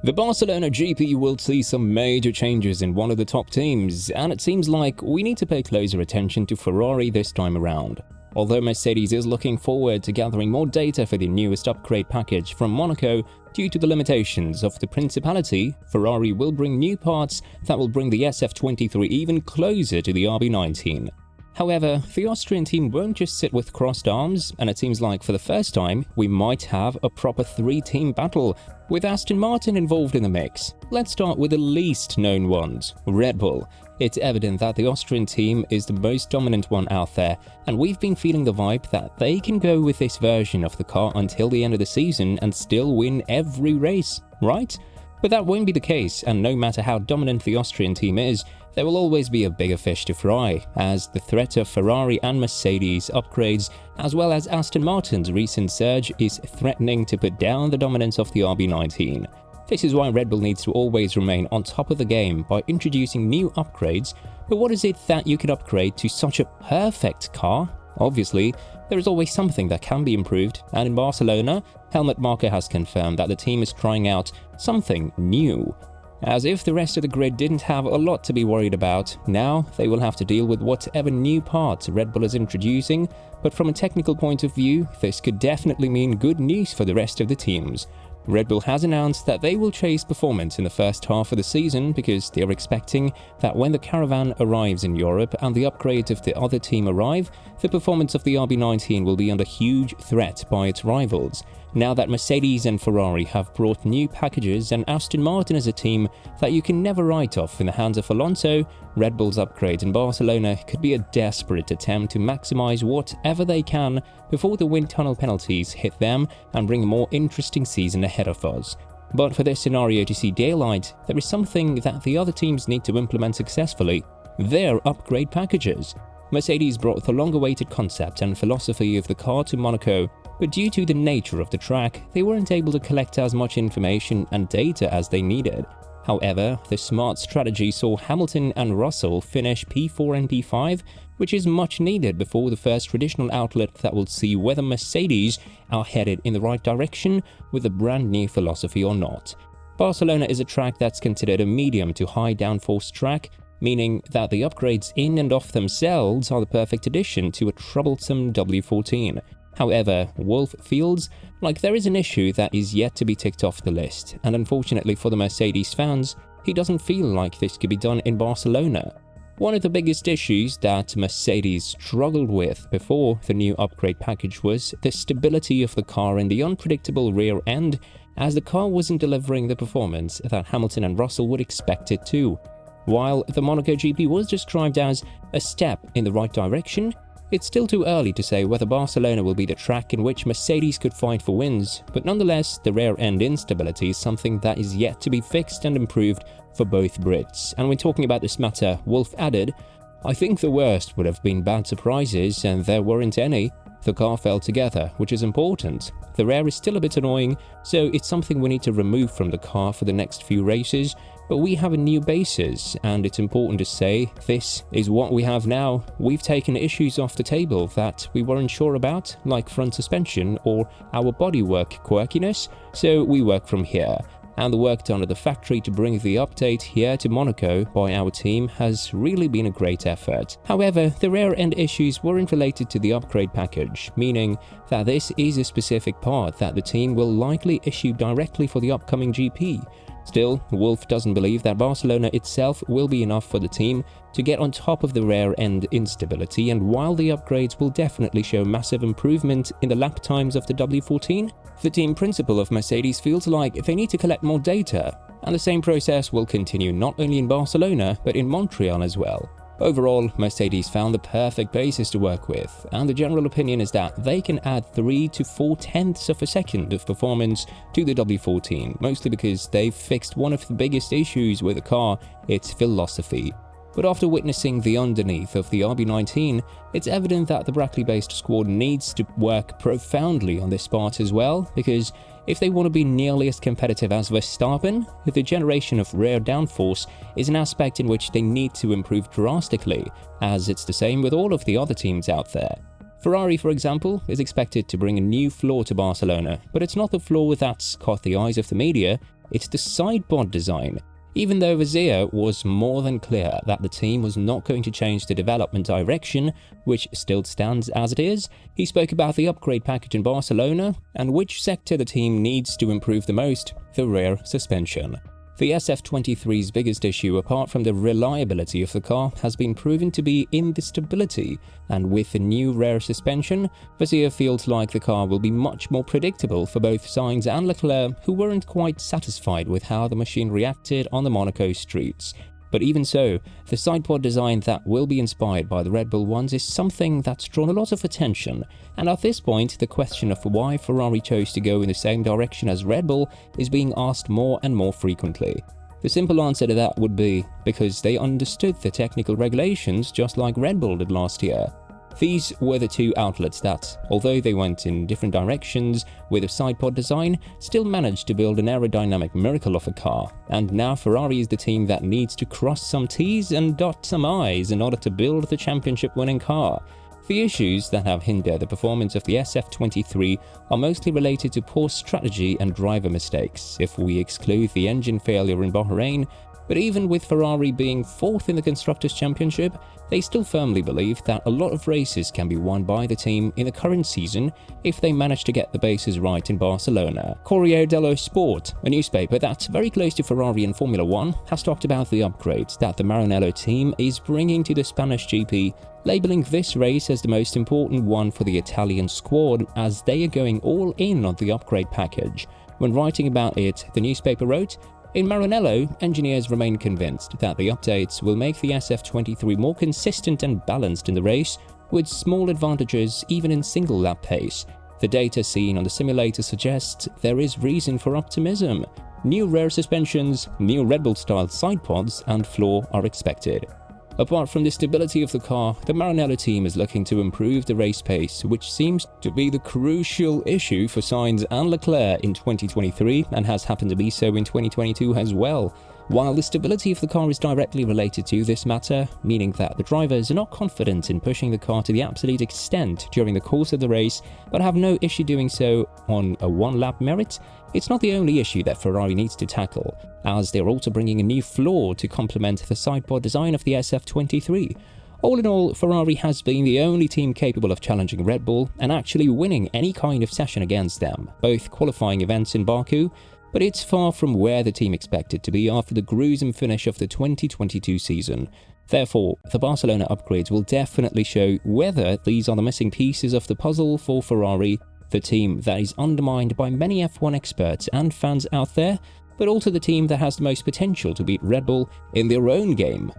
The Barcelona GP will see some major changes in one of the top teams, and it seems like we need to pay closer attention to Ferrari this time around. Although Mercedes is looking forward to gathering more data for the newest upgrade package from Monaco, due to the limitations of the Principality, Ferrari will bring new parts that will bring the SF23 even closer to the RB19. However, the Austrian team won't just sit with crossed arms, and it seems like for the first time, we might have a proper three-team battle, with Aston Martin involved in the mix. Let's start with the least known ones, Red Bull. It's evident that the Austrian team is the most dominant one out there, and we've been feeling the vibe that they can go with this version of the car until the end of the season and still win every race, right? But that won't be the case, and no matter how dominant the Austrian team is, there will always be a bigger fish to fry, as the threat of Ferrari and Mercedes upgrades, as well as Aston Martin's recent surge, is threatening to put down the dominance of the RB19. This is why Red Bull needs to always remain on top of the game by introducing new upgrades. But what is it that you could upgrade to such a perfect car? Obviously, there is always something that can be improved, and in Barcelona, Helmut Marko has confirmed that the team is trying out something new. As if the rest of the grid didn't have a lot to be worried about, now they will have to deal with whatever new parts Red Bull is introducing, but from a technical point of view, this could definitely mean good news for the rest of the teams. Red Bull has announced that they will chase performance in the first half of the season because they are expecting that when the caravan arrives in Europe and the upgrades of the other team arrive, the performance of the RB19 will be under huge threat by its rivals. Now that Mercedes and Ferrari have brought new packages and Aston Martin is a team that you can never write off in the hands of Alonso, Red Bull's upgrade in Barcelona could be a desperate attempt to maximize whatever they can before the wind tunnel penalties hit them and bring a more interesting season ahead of us. But for this scenario to see daylight, there is something that the other teams need to implement successfully: their upgrade packages. Mercedes brought the long-awaited concept and philosophy of the car to Monaco, but due to the nature of the track, they weren't able to collect as much information and data as they needed. However, the smart strategy saw Hamilton and Russell finish P4 and P5, which is much needed before the first traditional outlet that will see whether Mercedes are headed in the right direction with a brand new philosophy or not. Barcelona is a track that's considered a medium to high downforce track, meaning that the upgrades in and of themselves are the perfect addition to a troublesome W14. However, Wolff feels like there is an issue that is yet to be ticked off the list, and unfortunately for the Mercedes fans, he doesn't feel like this could be done in Barcelona. One of the biggest issues that Mercedes struggled with before the new upgrade package was the stability of the car in the unpredictable rear end, as the car wasn't delivering the performance that Hamilton and Russell would expect it to. While the Monaco GP was described as a step in the right direction, it's still too early to say whether Barcelona will be the track in which Mercedes could fight for wins, but nonetheless, the rear end instability is something that is yet to be fixed and improved for both Brits. And when talking about this matter, Wolff added, "I think the worst would have been bad surprises, and there weren't any. The car fell together, which is important. The rear is still a bit annoying, so it's something we need to remove from the car for the next few races, but we have a new basis, and it's important to say this is what we have now. We've taken issues off the table that we weren't sure about, like front suspension or our bodywork quirkiness, so we work from here. And the work done at the factory to bring the update here to Monaco by our team has really been a great effort. However, the rear end issues weren't related to the upgrade package, meaning that this is a specific part that the team will likely issue directly for the upcoming GP. Still, Wolff doesn't believe that Barcelona itself will be enough for the team to get on top of the rear end instability, and while the upgrades will definitely show massive improvement in the lap times of the W14, the team principal of Mercedes feels like they need to collect more data, and the same process will continue not only in Barcelona but in Montreal as well. Overall, Mercedes found the perfect basis to work with, and the general opinion is that they can add 3 to 4 tenths of a second of performance to the W14, mostly because they've fixed one of the biggest issues with the car, its philosophy. But after witnessing the underneath of the RB19, it's evident that the Brackley-based squad needs to work profoundly on this part as well, because if they want to be nearly as competitive as Verstappen, the generation of rear downforce is an aspect in which they need to improve drastically, as it's the same with all of the other teams out there. Ferrari, for example, is expected to bring a new floor to Barcelona, but it's not the floor that's caught the eyes of the media, it's the sidepod design. Even though Vazia was more than clear that the team was not going to change the development direction, which still stands as it is, he spoke about the upgrade package in Barcelona and which sector the team needs to improve the most: the rear suspension. The SF23's biggest issue, apart from the reliability of the car, has been proven to be in the stability, and with the new rear suspension, Vazia feels like the car will be much more predictable for both Sainz and Leclerc, who weren't quite satisfied with how the machine reacted on the Monaco streets. But even so, the sidepod design that will be inspired by the Red Bull ones is something that's drawn a lot of attention, and at this point the question of why Ferrari chose to go in the same direction as Red Bull is being asked more and more frequently. The simple answer to that would be because they understood the technical regulations just like Red Bull did last year. These were the two outlets that, although they went in different directions with a sidepod design, still managed to build an aerodynamic miracle of a car, and now Ferrari is the team that needs to cross some T's and dot some I's in order to build the championship-winning car. The issues that have hindered the performance of the SF23 are mostly related to poor strategy and driver mistakes, if we exclude the engine failure in Bahrain. But even with Ferrari being 4th in the Constructors' Championship, they still firmly believe that a lot of races can be won by the team in the current season if they manage to get the bases right in Barcelona. Corriere dello Sport, a newspaper that's very close to Ferrari in Formula 1, has talked about the upgrades that the Maranello team is bringing to the Spanish GP, labeling this race as the most important one for the Italian squad as they are going all in on the upgrade package. When writing about it, the newspaper wrote, "In Maranello, engineers remain convinced that the updates will make the SF23 more consistent and balanced in the race, with small advantages even in single-lap pace. The data seen on the simulator suggests there is reason for optimism. New rear suspensions, new Red Bull-style sidepods, and floor are expected." Apart from the stability of the car, the Maranello team is looking to improve the race pace, which seems to be the crucial issue for Sainz and Leclerc in 2023 and has happened to be so in 2022 as well. While the stability of the car is directly related to this matter, meaning that the drivers are not confident in pushing the car to the absolute extent during the course of the race, but have no issue doing so on a one-lap merit, it's not the only issue that Ferrari needs to tackle, as they're also bringing a new floor to complement the sidepod design of the SF23. All in all, Ferrari has been the only team capable of challenging Red Bull and actually winning any kind of session against them, both qualifying events in Baku, but it's far from where the team expected to be after the gruesome finish of the 2022 season. Therefore, the Barcelona upgrades will definitely show whether these are the missing pieces of the puzzle for Ferrari, the team that is undermined by many F1 experts and fans out there, but also the team that has the most potential to beat Red Bull in their own game.